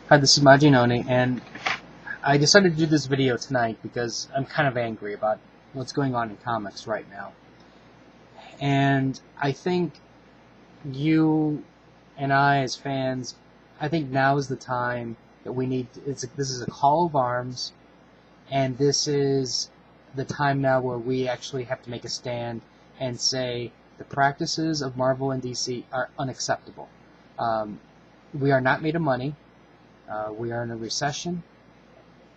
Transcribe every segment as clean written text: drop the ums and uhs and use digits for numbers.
Hi, this is Majinoni, and I decided to do this video tonight because I'm kind of angry about what's going on in comics right now. And I think you and I, as fans, I think now is the time that we need. This is a call of arms, and this is the time now where we actually have to make a stand and say the practices of Marvel and DC are unacceptable. We are not made of money. We are in a recession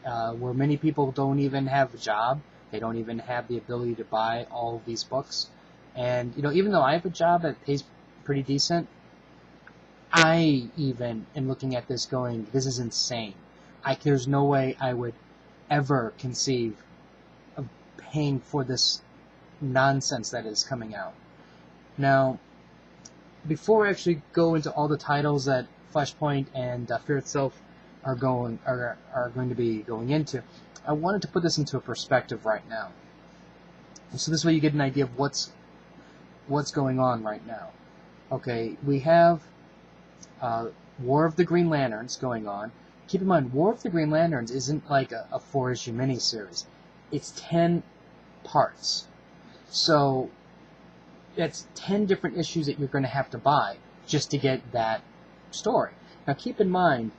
where many people don't even have a job. They don't even have the ability to buy all of these books. And, even though I have a job that pays pretty decent, I even am looking at this going, this is insane. There's no way I would ever conceive of paying for this nonsense that is coming out. Now, before I actually go into all the titles that Flashpoint and Fear Itself are going to be going into, I wanted to put this into a perspective right now. So this way you get an idea of what's going on right now. Okay, we have War of the Green Lanterns going on. Keep in mind, War of the Green Lanterns isn't like a 4-issue miniseries. It's 10 parts. So that's 10 different issues that you're going to have to buy just to get that story. Now keep in mind,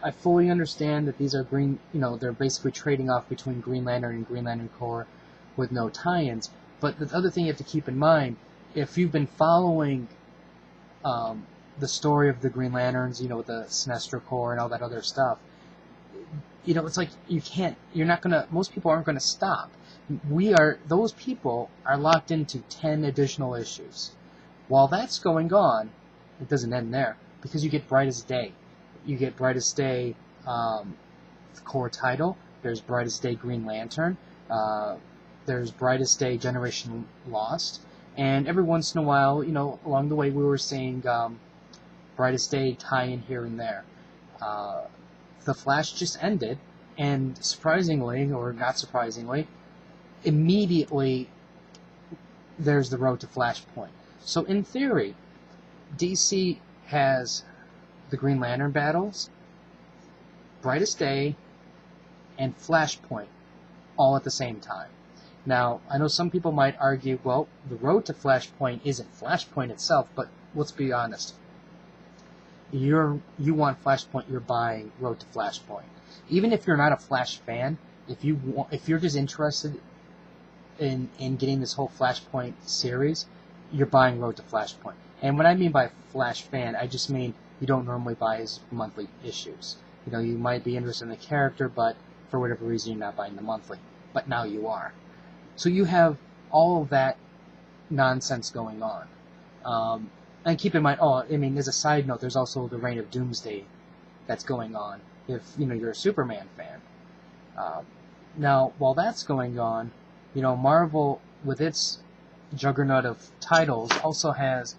I fully understand that these are they're basically trading off between Green Lantern and Green Lantern Corps with no tie-ins. But the other thing you have to keep in mind, if you've been following the story of the Green Lanterns, with the Sinestro Corps and all that other stuff, it's like most people aren't going to stop. Those people are locked into 10 additional issues. While that's going on, it doesn't end there, because you get Brightest Day. You get Brightest Day core title. There's Brightest Day Green Lantern. There's Brightest Day Generation Lost. And every once in a while, along the way, we were seeing Brightest Day tie-in here and there. The Flash just ended, and surprisingly, or not surprisingly, immediately there's the road to Flashpoint. So in theory, DC has the Green Lantern battles, Brightest Day, and Flashpoint all at the same time. Now, I know some people might argue, well, the road to Flashpoint isn't Flashpoint itself, but let's be honest. You want Flashpoint, you're buying Road to Flashpoint. Even if you're not a Flash fan, if you're just interested in getting this whole Flashpoint series, you're buying Road to Flashpoint. And what I mean by Flash fan, I just mean you don't normally buy his monthly issues. You might be interested in the character, but for whatever reason you're not buying the monthly. But now you are. So you have all of that nonsense going on. And keep in mind, as a side note, there's also the Reign of Doomsday that's going on, if, you're a Superman fan. Now, while that's going on, Marvel, with its juggernaut of titles, also has,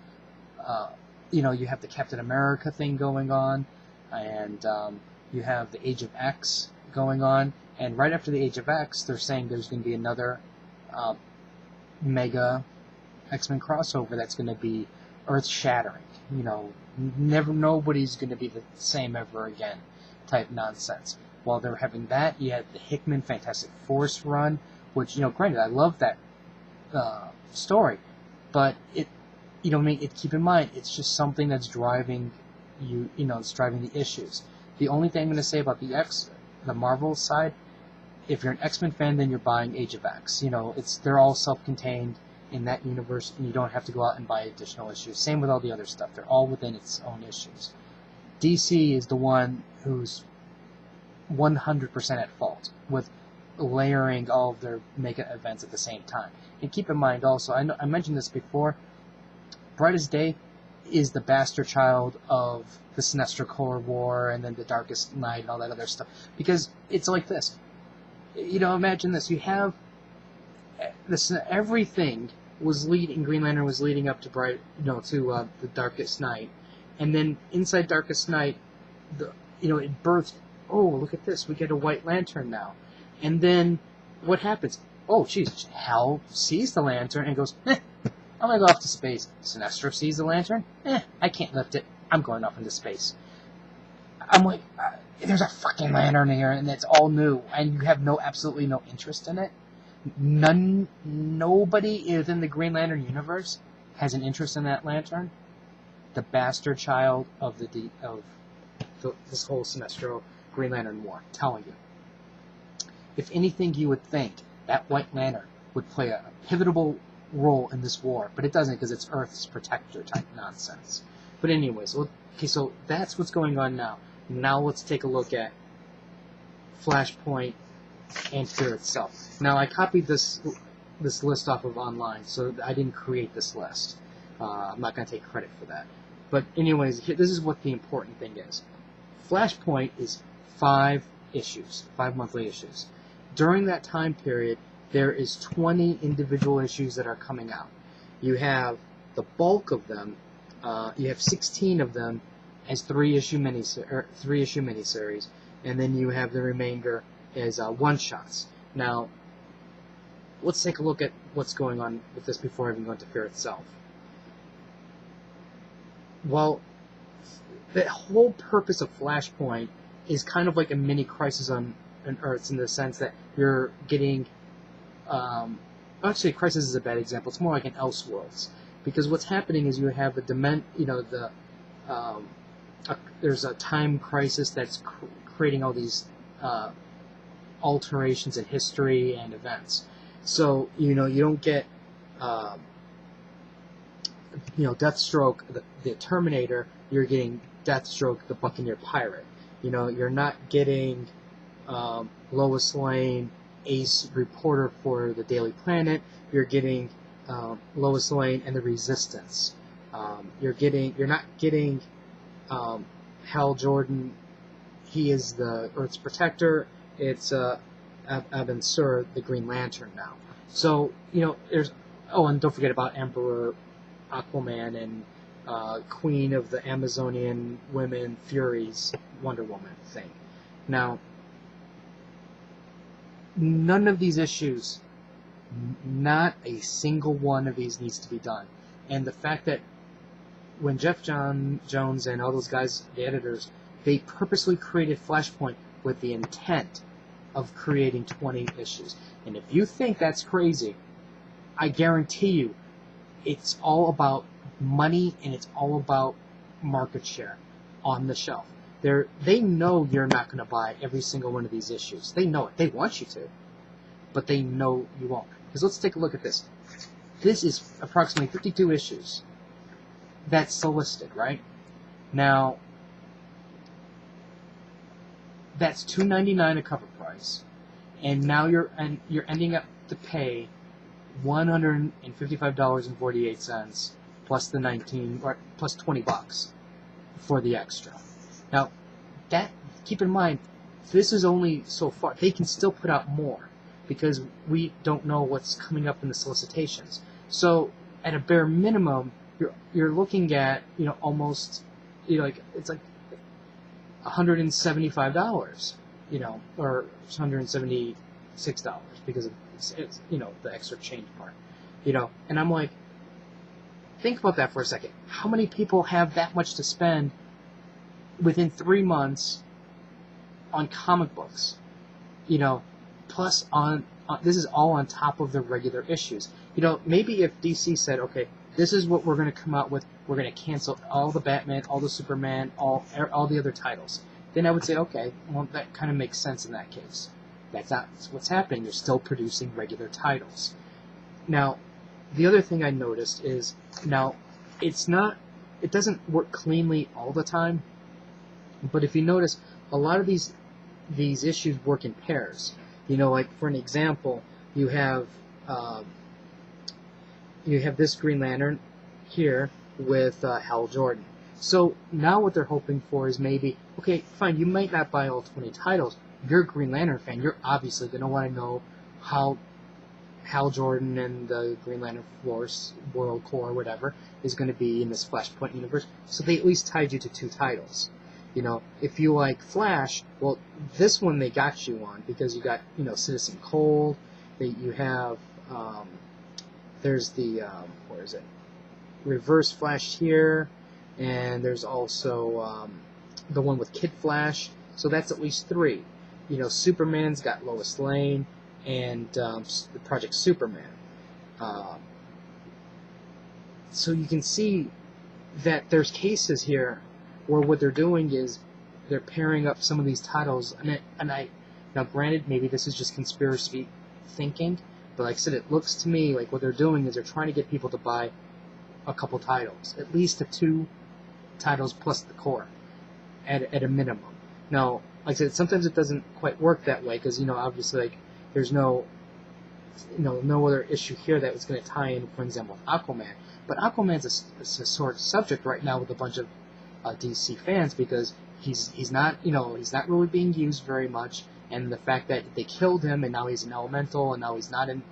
you have the Captain America thing going on, and you have the Age of X going on, and right after the Age of X, they're saying there's going to be another mega X-Men crossover that's going to be earth-shattering. Nobody's going to be the same ever again type nonsense. While they're having that, you had the Hickman Fantastic Force run, which, granted, I love that story, but keep in mind, it's just something that's driving it's driving the issues. The only thing I'm going to say about the Marvel side, if you're an X-Men fan, then you're buying Age of X. They're all self-contained in that universe, and you don't have to go out and buy additional issues. Same with all the other stuff. They're all within its own issues. DC is the one who's 100% at fault with layering all of their mega events at the same time. And keep in mind also, I mentioned this before, Brightest Day is the bastard child of the Sinestro Corps War and then the Darkest Night and all that other stuff. Because it's like this. Imagine this. You have everything Green Lantern was leading up to the Darkest Night, and then inside Darkest Night, it birthed. Oh, look at this! We get a White Lantern now, and then what happens? Oh, geez, Hal sees the lantern and goes, I'm gonna go off to space. Sinestro sees the lantern. I can't lift it. I'm going off into space. I'm like, there's a fucking lantern here, and it's all new, and you have absolutely no interest in it. Nobody within the Green Lantern universe has an interest in that lantern. The bastard child of this whole Sinestro Green Lantern War, telling you. If anything, you would think that White Lantern would play a pivotal role in this war, but it doesn't because it's Earth's protector type nonsense. But anyways, okay, so that's what's going on now. Now let's take a look at Flashpoint and Fear itself. Now I copied this list off of online, so I didn't create this list. I'm not going to take credit for that. But anyways, this is what the important thing is. Flashpoint is 5 issues, 5 monthly issues. During that time period, there is 20 individual issues that are coming out. You have the bulk of them. You have 16 of them as 3-issue miniseries, and then you have the remainder as one-shots. Now, let's take a look at what's going on with this before I even go into Fear itself. Well, the whole purpose of Flashpoint is kind of like a mini Crisis on Earth, in the sense that you're getting... actually, Crisis is a bad example. It's more like an Elseworlds. Because what's happening is you have there's a time crisis that's creating all these alterations in history and events. So, you don't get, Deathstroke, the Terminator, you're getting Deathstroke, the Buccaneer Pirate. You're not getting Lois Lane, ace reporter for the Daily Planet. You're getting Lois Lane and the Resistance. You're not getting Hal Jordan. He is the Earth's protector. It's Abin Sur, the Green Lantern now. So there's and don't forget about Emperor Aquaman and Queen of the Amazonian Women Furies Wonder Woman thing. Now, none of these issues, not a single one of these needs to be done. And the fact that when Jeff Jones and all those guys, the editors, they purposely created Flashpoint with the intent of creating 20 issues. And if you think that's crazy, I guarantee you it's all about money and it's all about market share on the shelf. They know you're not going to buy every single one of these issues. They know it. They want you to. But they know you won't. Because let's take a look at this. This is approximately 52 issues. That's solicited, right? Now, that's $2.99 a cover price, and now you're ending up to pay $155.48 plus the plus $20 for the extra. Now, keep in mind, this is only so far. They can still put out more because we don't know what's coming up in the solicitations. So, at a bare minimum, you're looking at almost it's like $175, or $176 because of it's the extra change part, and I'm like, think about that for a second. How many people have that much to spend within 3 months on comic books? Plus this is all on top of the regular issues. Maybe if DC said, okay, this is what we're going to come out with. We're going to cancel all the Batman, all the Superman, all the other titles. Then I would say, okay, well, that kind of makes sense in that case. That's not what's happening. You're still producing regular titles. Now, the other thing I noticed is, it doesn't work cleanly all the time, but if you notice, a lot of these issues work in pairs. Like for an example, you have this Green Lantern here with Hal Jordan. So now what they're hoping for is maybe, okay, fine, you might not buy all 20 titles. You're a Green Lantern fan. You're obviously going to want to know how Hal Jordan and the Green Lantern Force, World Corps, whatever, is going to be in this Flashpoint universe. So they at least tied you to 2 titles. If you like Flash, well, this one they got you on because you got, Citizen Cold. You have, there's the, where is it? Reverse Flash here, and there's also the one with Kid Flash, so that's at least 3. You know, Superman's got Lois Lane and Project Superman. So you can see that there's cases here where what they're doing is they're pairing up some of these titles, and I now granted maybe this is just conspiracy thinking, but like I said, it looks to me like what they're doing is they're trying to get people to buy a couple titles, at least 2 titles plus the core, at a minimum. Now, like I said, sometimes it doesn't quite work that way because, you know, obviously, like, there's no other issue here that was going to tie in, for example, with Aquaman. But Aquaman's a sort of subject right now with a bunch of DC fans because he's not really being used very much, and the fact that they killed him and now he's an elemental and now he's not an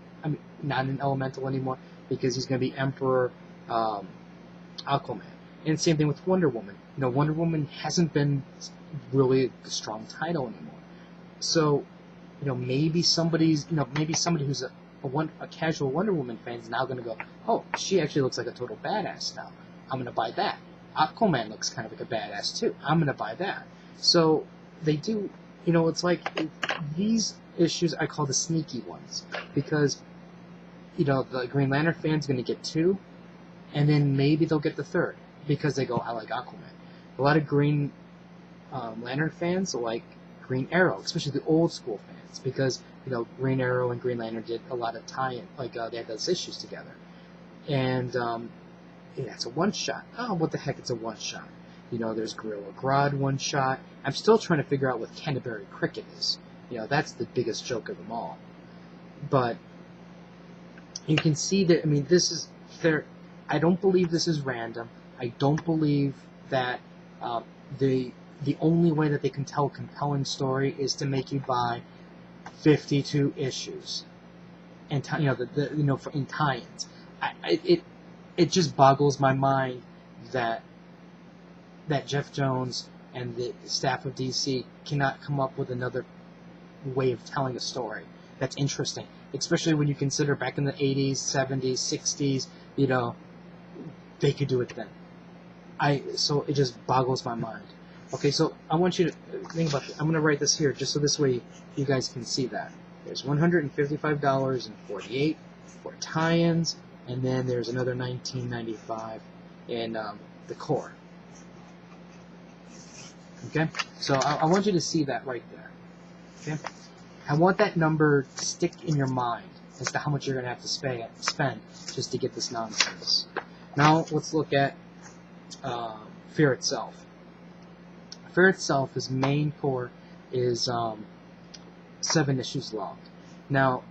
elemental anymore because he's going to be Emperor Aquaman. And same thing with Wonder Woman. You know, Wonder Woman hasn't been really a strong title anymore. So, you know, maybe somebody who's a casual Wonder Woman fan is now going to go, oh, she actually looks like a total badass now. I'm going to buy that. Aquaman looks kind of like a badass too. I'm going to buy that. So they do, you know, it's like these issues I call the sneaky ones because, you know, the Green Lantern fan's going to get 2, and then maybe they'll get the 3rd because they go, I like Aquaman. A lot of Green Lantern fans like Green Arrow, especially the old school fans, because, you know, Green Arrow and Green Lantern did a lot of tie-in, like they had those issues together. And yeah, it's a one-shot. Oh, what the heck, it's a one-shot. You know, there's Gorilla Grodd one-shot. I'm still trying to figure out what Canterbury Cricket is. You know, that's the biggest joke of them all. But you can see that, I mean, this is there. I don't believe this is random. I don't believe that the only way that they can tell a compelling story is to make you buy 52 issues, and you know, in tie-ins. It just boggles my mind that Jeff Jones and the staff of DC cannot come up with another way of telling a story that's interesting, especially when you consider back in the 80s, 70s, 60s, you know, they could do it then. So it just boggles my mind. Okay, so I want you to think about this. I'm going to write this here just so this way you guys can see that. There's $155.48 for tie-ins, and then there's another $19.95 in the core. Okay, so I want you to see that right there. Okay, I want that number to stick in your mind as to how much you're going to have to spend just to get this nonsense. Now let's look at Fear itself. Fear itself, his main core is 7 issues long. Now,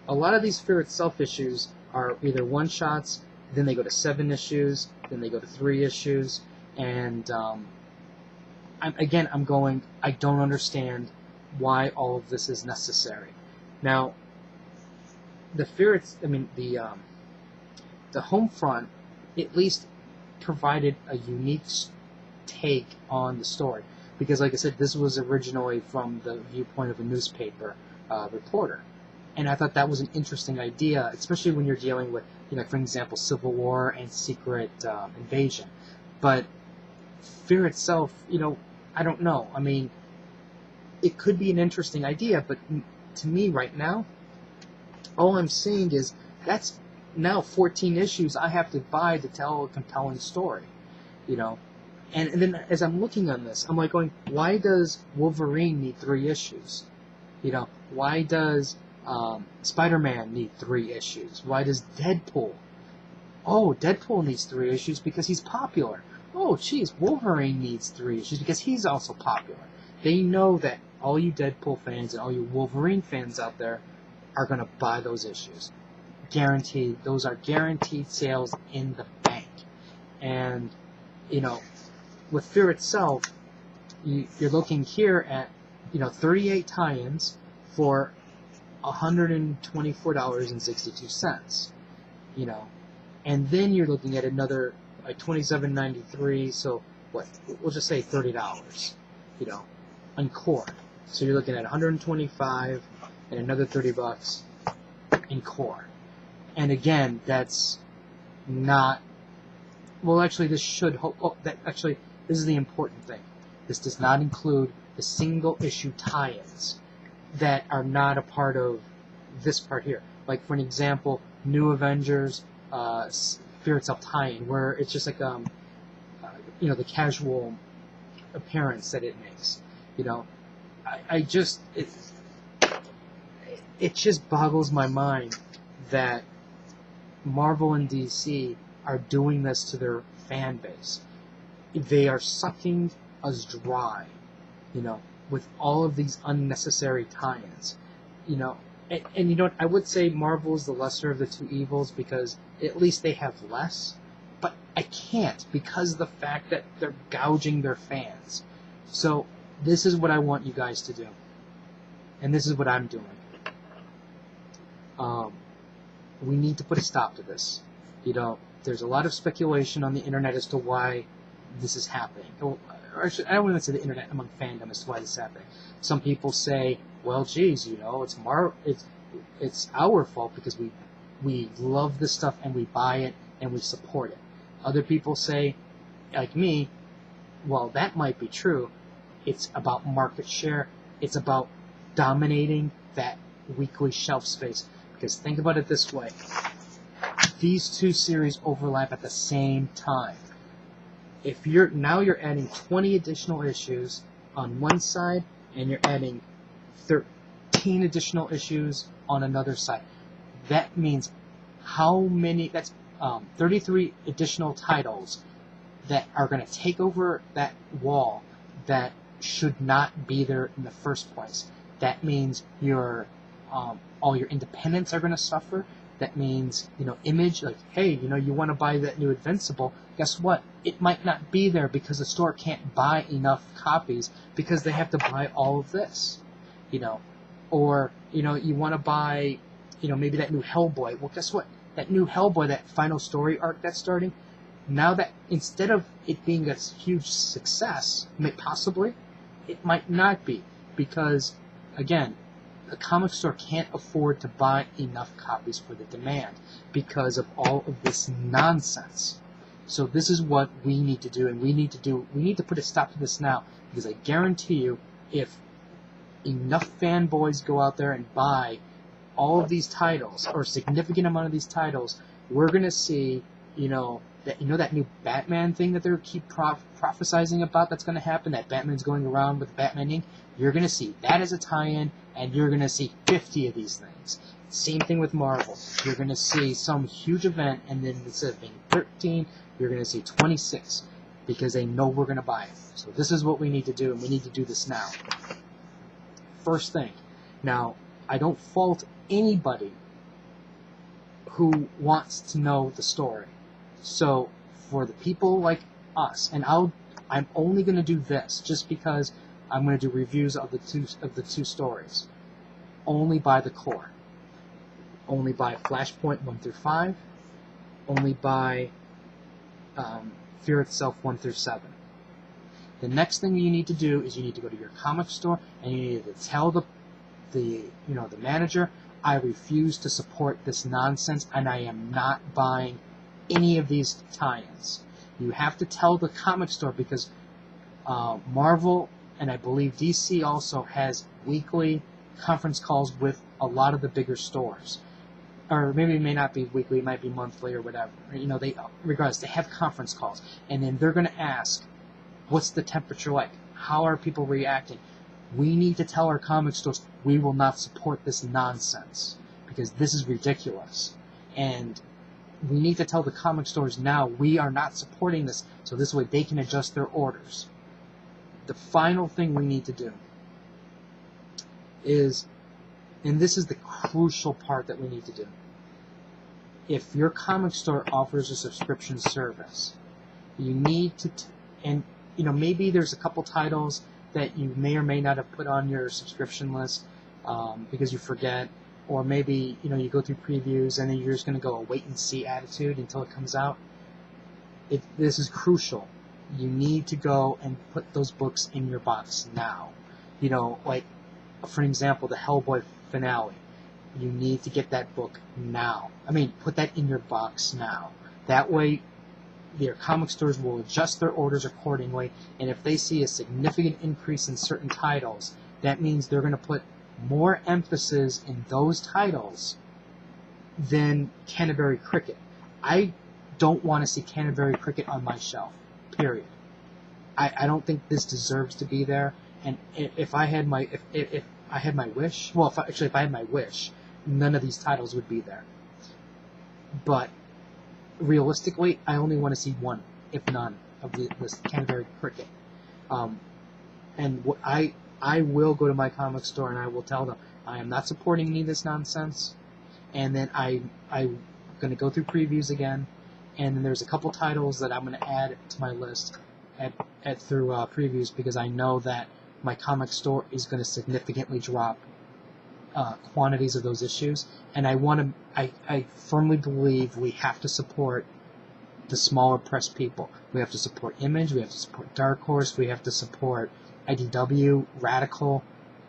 a lot of these Fear itself issues are either one-shots, then they go to 7 issues, then they go to 3 issues, and I don't understand why all of this is necessary. Now, the home front at least provided a unique take on the story, because like I said, this was originally from the viewpoint of a newspaper reporter, and I thought that was an interesting idea, especially when you're dealing with, you know, for example, Civil War and Secret Invasion. But Fear itself, you know, I don't know. I mean, it could be an interesting idea, but to me right now, all I'm seeing is that's now 14 issues I have to buy to tell a compelling story, you know. And then as I'm looking on this, I'm like going, why does Wolverine need 3 issues? You know, why does Spider-Man need 3 issues? Why does Deadpool? Oh, Deadpool needs 3 issues because he's popular. Oh, geez, Wolverine needs 3 issues because he's also popular. They know that all you Deadpool fans and all you Wolverine fans out there are going to buy those issues. Guaranteed. Those are guaranteed sales in the bank. And, you know, with Fear itself, you're looking here at, you know, 38 tie-ins for $124.62, you know, and then you're looking at another like $27.93. So what? We'll just say $30, you know, on core. So you're looking at $125 and another $30 in core. And again, that's not. Well, actually, this should. This is the important thing. This does not include the single issue tie-ins that are not a part of this part here. Like, for an example, New Avengers, Fear Itself tie-in, where it's just like, the casual appearance that it makes. It just boggles my mind that Marvel and DC are doing this to their fan base. They are sucking us dry, with all of these unnecessary tie-ins. And I would say Marvel is the lesser of the two evils because at least they have less, but I can't because of the fact that they're gouging their fans. So this is what I want you guys to do, and this is what I'm doing. We need to put a stop to this. There's a lot of speculation on the internet as to why this is happening. Or actually, I don't want to say the internet among fandom as to why this is happening. Some people say, well, geez, it's our fault because we love this stuff and we buy it and we support it. Other people say, like me, well, that might be true. It's about market share. It's about dominating that weekly shelf space. Because think about it this way. These two series overlap at the same time. If you're adding 20 additional issues on one side, and you're adding 13 additional issues on another side. That means that's 33 additional titles that are going to take over that wall that should not be there in the first place. That means all your independents are going to suffer. That means, Image, like, hey, you want to buy that new Invincible. Guess what? It might not be there because the store can't buy enough copies because they have to buy all of this. Or, you want to buy, maybe that new Hellboy. Well, guess what? That new Hellboy, that final story arc that's starting, now that instead of it being a huge success, possibly, it might not be because, again, the comic store can't afford to buy enough copies for the demand because of all of this nonsense. So this is what we need to do, and we need to put a stop to this now, because I guarantee you, if enough fanboys go out there and buy all of these titles, or a significant amount of these titles, we're going to see, that new Batman thing that they keep prophesizing about that's going to happen, that Batman's going around with Batman ink. You're going to see that as a tie-in, and you're going to see 50 of these things. Same thing with Marvel. You're going to see some huge event, and then instead of being 13, you're going to see 26, because they know we're going to buy it. So this is what we need to do, and we need to do this now. First thing. Now, I don't fault anybody who wants to know the story. So, for the people like us, and I'm only going to do this just because I'm going to do reviews of the two stories. Only buy the core. Only buy Flashpoint 1 through 5. Only buy Fear Itself 1 through 7. The next thing you need to do is you need to go to your comic store and you need to tell the manager, I refuse to support this nonsense and I am not buying any of these tie-ins. You have to tell the comic store because Marvel and I believe DC also has weekly conference calls with a lot of the bigger stores. Or maybe it may not be weekly, it might be monthly or whatever. Regardless, they have conference calls. And then they're going to ask, what's the temperature like? How are people reacting? We need to tell our comic stores we will not support this nonsense because this is ridiculous. And we need to tell the comic stores now we are not supporting this so this way they can adjust their orders. The final thing we need to do is, and this is the crucial part that we need to do, if your comic store offers a subscription service, you need to, maybe there's a couple titles that you may or may not have put on your subscription list because you forget, or maybe you go through previews and then you're just going to go a wait and see attitude until it comes out. This is crucial. You need to go and put those books in your box now. Like for example, the Hellboy finale. You need to get that book now. Put that in your box now. That way, their comic stores will adjust their orders accordingly, and if they see a significant increase in certain titles, that means they're going to put more emphasis in those titles than Canterbury Cricket. I don't want to see Canterbury Cricket on my shelf, period. I don't think this deserves to be there, and if I had my wish, if I had my wish, none of these titles would be there. But realistically, I only want to see one, if none, of this Canterbury Cricket. And I will go to my comic store and I will tell them I am not supporting any of this nonsense. And then I'm going to go through previews again, and then there's a couple titles that I'm going to add to my list through previews, because I know that my comic store is going to significantly drop quantities of those issues, and I firmly believe we have to support the smaller press people. We have to support Image, we have to support Dark Horse, we have to support IDW, Radical,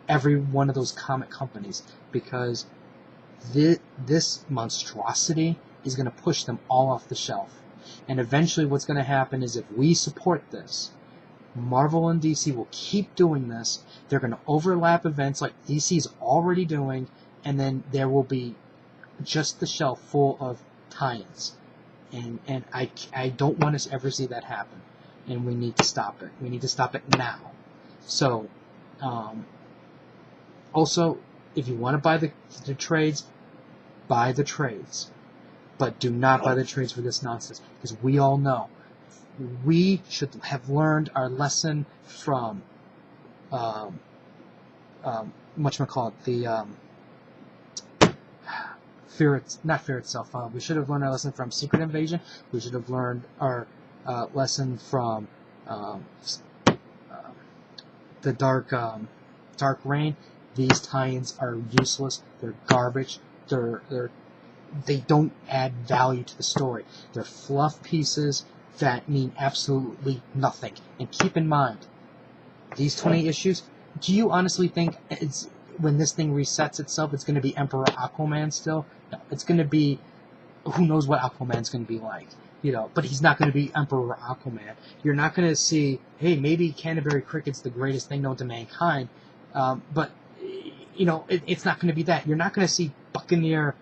every one of those comic companies, because this monstrosity is going to push them all off the shelf. And eventually what's going to happen is, if we support this, Marvel and DC will keep doing this. They're going to overlap events like DC's already doing, and then there will be just the shelf full of tie-ins. And I don't want to ever see that happen. And we need to stop it. We need to stop it now. So, also, if you want to buy the trades, buy the trades. But do not buy the trades for this nonsense, because we all know we should have learned our lesson from Fear Itself. We should have learned our lesson from Secret Invasion. We should have learned our lesson from the Dark Reign. These tie-ins are useless. They're garbage. They don't add value to the story. They're fluff pieces that mean absolutely nothing. And keep in mind, these 20 issues, do you honestly think when this thing resets itself, it's going to be Emperor Aquaman still? No, it's going to be, who knows what Aquaman's going to be like, but he's not going to be Emperor Aquaman. You're not going to see, hey, maybe Canterbury Cricket's the greatest thing known to mankind, but, it's not going to be that. You're not going to see Buccaneer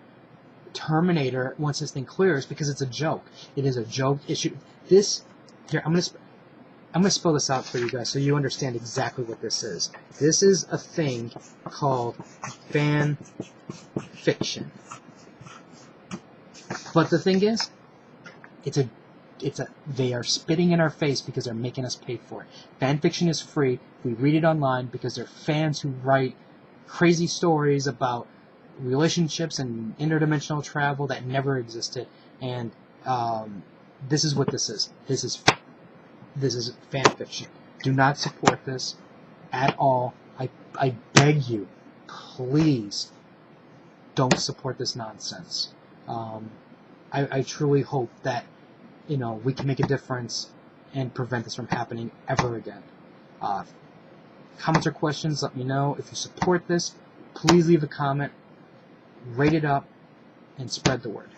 Terminator once this thing clears, because it's a joke. It is a joke issue. I'm gonna spell this out for you guys so you understand exactly what this is. This is a thing called fan fiction. But the thing is, they are spitting in our face because they're making us pay for it. Fan fiction is free. We read it online because they're fans who write crazy stories about relationships and interdimensional travel that never existed. And this is what this is. This is fan fiction. Do not support this at all. I beg you, please don't support this nonsense. I truly hope that we can make a difference and prevent this from happening ever again. Comments or questions, let me know. If you support this, please leave a comment, rate it up, and spread the word.